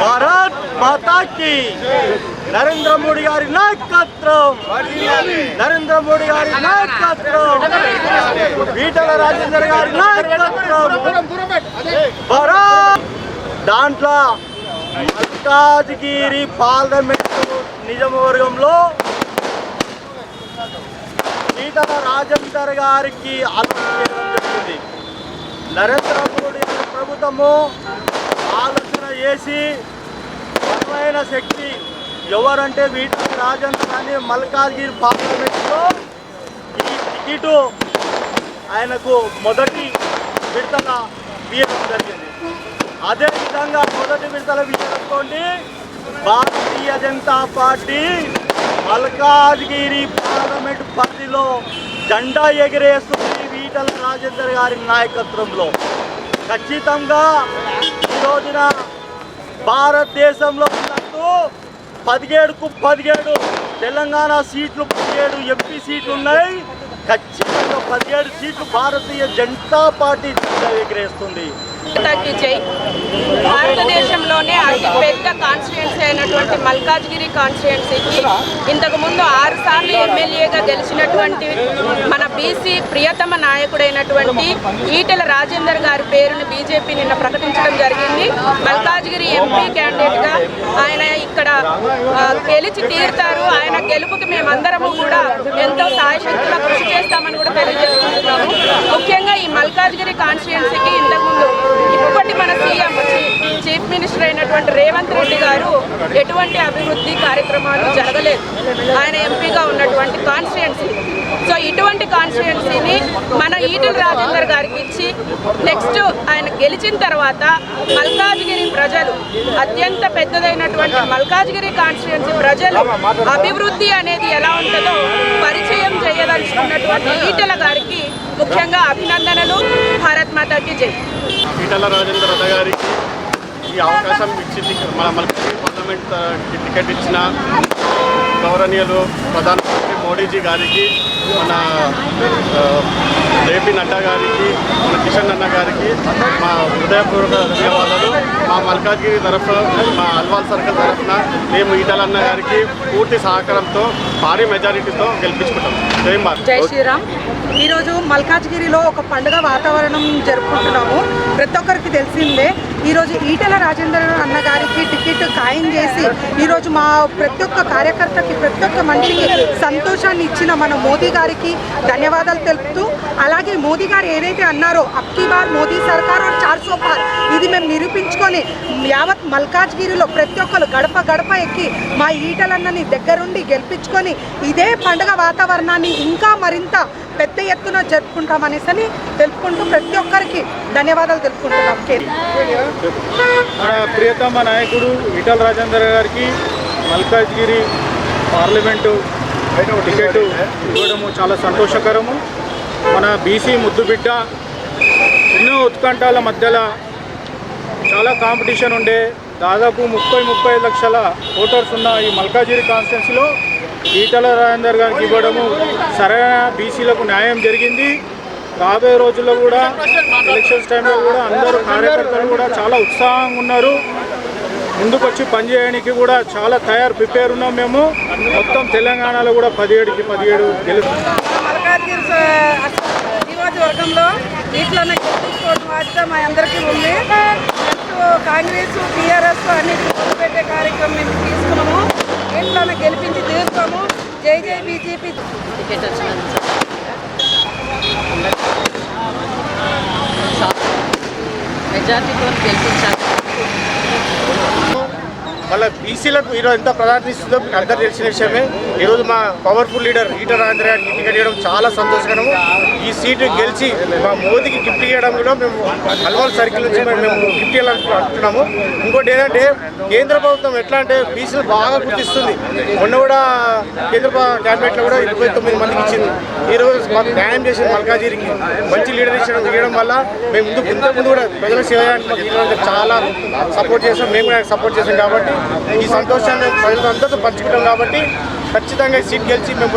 భారత్ మాతా key Narendra Modi గారి నాయకత్వం, నరేంద్ర మోడీ గారి నాయకత్వం, ఈటెల రాజేందర్ గారి నాయకత్వం. భారత్ దాంట్లో మల్కాజ్గిరి పార్లమెంటు నిజవర్గంలో ఈటెల రాజేందర్ గారికి ఆలోచన జరిగింది. నరేంద్ర మోడీ గారి ప్రభుత్వము ఆలోచన చేసి బలమైన శక్తి ఎవరంటే ఈటెల రాజేందర్ అని మల్కాజ్గిరి పార్లమెంట్లో ఈ టికెట్ ఆయనకు మొదటి విడతల ఇవ్వడం జరిగింది. అదేవిధంగా మొదటి విడతల విజయంతోటి భారతీయ జనతా పార్టీ మల్కాజ్గిరి పార్లమెంట్ పరిధిలో జెండా ఎగిరేస్తుంది ఈటెల రాజేందర్ గారి నాయకత్వంలో. ఖచ్చితంగా ఈ రోజున భారతదేశంలో ఉన్నట్టు 17కు 17 తెలంగాణ సీట్లు, 17 ఎంపీ సీట్లు ఉన్నాయి. ఖచ్చితంగా 17 సీట్లు భారతీయ జనతా పార్టీ జెండా ఎగిరేస్తుంది. భారతదేశంలోనే అతిపెద్ద కాన్స్టిట్యుయెన్సీ అయినటువంటి మల్కాజ్గిరి కాన్స్టిట్యుయెన్సీకి ఇంతకుముందు 6 సార్లు ఎమ్మెల్యేగా గెలిచినటువంటి మన బీసీ ప్రియతమ నాయకుడైనటువంటి ఈటెల రాజేందర్ గారి పేరుని బీజేపీ నిన్న ప్రకటించడం జరిగింది. మల్కాజ్గిరి ఎంపీ క్యాండిడేట్గా ఆయన ఇక్కడ గెలిచి తీరుతారు. ఆయన గెలుపుకి మేమందరము కూడా ఎంతో సాయశక్తిగా కృషి చేస్తామని కూడా తెలియజేస్తున్నాము. ముఖ్యంగా ఈ మల్కాజ్గిరి కాన్స్టిట్యుయెన్సీకి ఇంతకుముందు ఇప్పటి మన సీఎం చీఫ్ మినిస్టర్ అయినటువంటి రేవంత్ రెడ్డి గారు ఎటువంటి అభివృద్ధి కార్యక్రమాలు జరగలేదు ఆయన ఎంపీగా ఉన్నటువంటి కాన్స్టిట్యుయెన్సీ. సో ఇటువంటి కాన్స్టిట్యుయెన్సీని మన ఈటెల రాజేందర్ గారికి ఇచ్చి నెక్స్ట్ ఆయన గెలిచిన తర్వాత మల్కాజ్గిరి ప్రజలు అత్యంత పెద్దదైనటువంటి మల్కాజ్గిరి కాన్స్టిట్యుయెన్సీ ప్రజలు అభివృద్ధి అనేది ఎలా ఉంటుందో పరిచయం చేయదలుచుకున్నటువంటి ఈటెల గారికి ముఖ్యంగా అభినందనలు. భారత్ మాతాకి జై. ఈటెల రాజేందర్ అన్న గారికి ఈ అవకాశం ఇచ్చింది. మన మల్కాజ్గిరి పార్లమెంట్ టికెట్ ఇచ్చిన గౌరవనీయులు ప్రధానమంత్రి మోడీజీ గారికి, మన జేపీ నడ్డా గారికి, మన కిషన్ అన్న గారికి మా హృదయపూర్వక ధన్యవాదాలు. మా మల్కాజ్గిరి తరఫున, మా అల్వాల్ సర్కిల్ తరఫున మేము ఈటెల అన్న గారికి పూర్తి సహకారంతో భారీ మెజారిటీతో గెలిపించుకుంటాం. జై భారత్. జై శ్రీరామ్. ఈరోజు మల్కాజ్గిరిలో ఒక పండుగ వాతావరణం జరుపుకుంటున్నాము. ప్రతి ఒక్కరికి తెలిసిందే ఈరోజు ఈటెల రాజేందర్ అన్న గారికి టికెట్ ఖాయం చేసి ఈరోజు మా ప్రతి ఒక్క కార్యకర్తకి, ప్రతి ఒక్క మనిషికి సంతోషాన్ని ఇచ్చిన మన మోదీ గారికి ధన్యవాదాలు తెలుపుతూ, అలాగే మోదీ గారు ఏదైతే అన్నారో అబ్కీ బార్ మోదీ సర్కార్ 400 పార్, ఇది మేము నిరూపించుకొని యావత్ మల్కాజ్గిరిలో ప్రతి ఒక్కరు గడప గడప ఎక్కి మా ఈటెలన్నని దగ్గరుండి గెలిపించుకొని ఇదే పండుగ వాతావరణాన్ని ఇంకా మరింత పెద్ద ఎత్తున జరుపుకుంటామనేసి తెలుపుకుంటూ ప్రతి ఒక్కరికి ధన్యవాదాలు తెలుపుకుంటున్నాం. మన ప్రియతమ నాయకుడు ఈటెల రాజేందర్ గారికి మల్కాజ్గిరి పార్లమెంటు టికెట్ ఇవ్వడము చాలా సంతోషకరము. మన బీసీ ముద్దుబిడ్డ ఎన్నో ఉత్కంఠాల మధ్యలో చాలా కాంపిటీషన్ ఉండే, దాదాపు 30-35 లక్షల ఓటర్స్ ఉన్న ఈ మల్కాజ్గిరి కాన్స్టిట్యున్సీలో ఈటెల రాజేందర్ గారికి ఇవ్వడము సరైన బీసీలకు న్యాయం జరిగింది. రాబోయే రోజుల్లో కూడా ఎలక్షన్స్ టైంలో కూడా అందరూ కార్యకర్తలు కూడా చాలా ఉత్సాహంగా ఉన్నారు. ముందుకు వచ్చి పనిచేయడానికి కూడా చాలా ప్రిపేర్ ఉన్నాం. మేము మొత్తం తెలంగాణలో కూడా 17కి 17 గెలుస్తాం. మల్కాజ్గిరి నియోజకవర్గంలో ఇట్లా గెలిపించుకోవడం బాధ్యత మా అందరికీ ఉంది. కాంగ్రెస్, టీఆర్ఎస్ అన్ని పెట్టే కార్యక్రమం మేము తీసుకున్నాము. ఇట్లా గెలిపించి తీరుస్తాము. జై జై బీజేపీ. టికెట్ వచ్చినందుకు మెజార్టీతో గెలిపించాలి. వాళ్ళ బీసీలకు ఈరోజు ఎంత ప్రాధాన్యత ఇస్తుందో మీకు అందరూ తెలిసిన విషయమే. ఈరోజు మా పవర్ఫుల్ లీడర్ ఈటెల రాజేందర్ గారికి టికెట్ ఇవ్వడం చాలా సంతోషకరము. ఈ సీటు గెలిచి మా మోదీకి గిఫ్ట్ ఇవ్వడం కూడా మేము అల్వాల్ సర్కిల్ నుంచి మేము గిఫ్ట్ ఇవ్వాలనుకుంటున్నాము. ఇంకోటి ఏంటంటే కేంద్ర ప్రభుత్వం ఎట్లా అంటే బీసీలు బాగా గుర్తిస్తుంది. మొన్న కూడా కేంద్ర క్యాబినెట్లో కూడా 29 మందికి ఇచ్చింది. ఈరోజు మాకు న్యాయం చేసింది. మల్కాజ్గిరికి మంచి లీడర్ ఇవ్వడం వల్ల మేము ఇంతకుముందు కూడా ప్రజలకు సేవ చేయడానికి మాకు చాలా సపోర్ట్ చేస్తాం. మేము కూడా సపోర్ట్ చేస్తాం. కాబట్టి ఈ సంతోషాన్ని ప్రజలందరితో పంచుకుంటాం. కాబట్టి ఖచ్చితంగా సీట్ గెలిచి మేము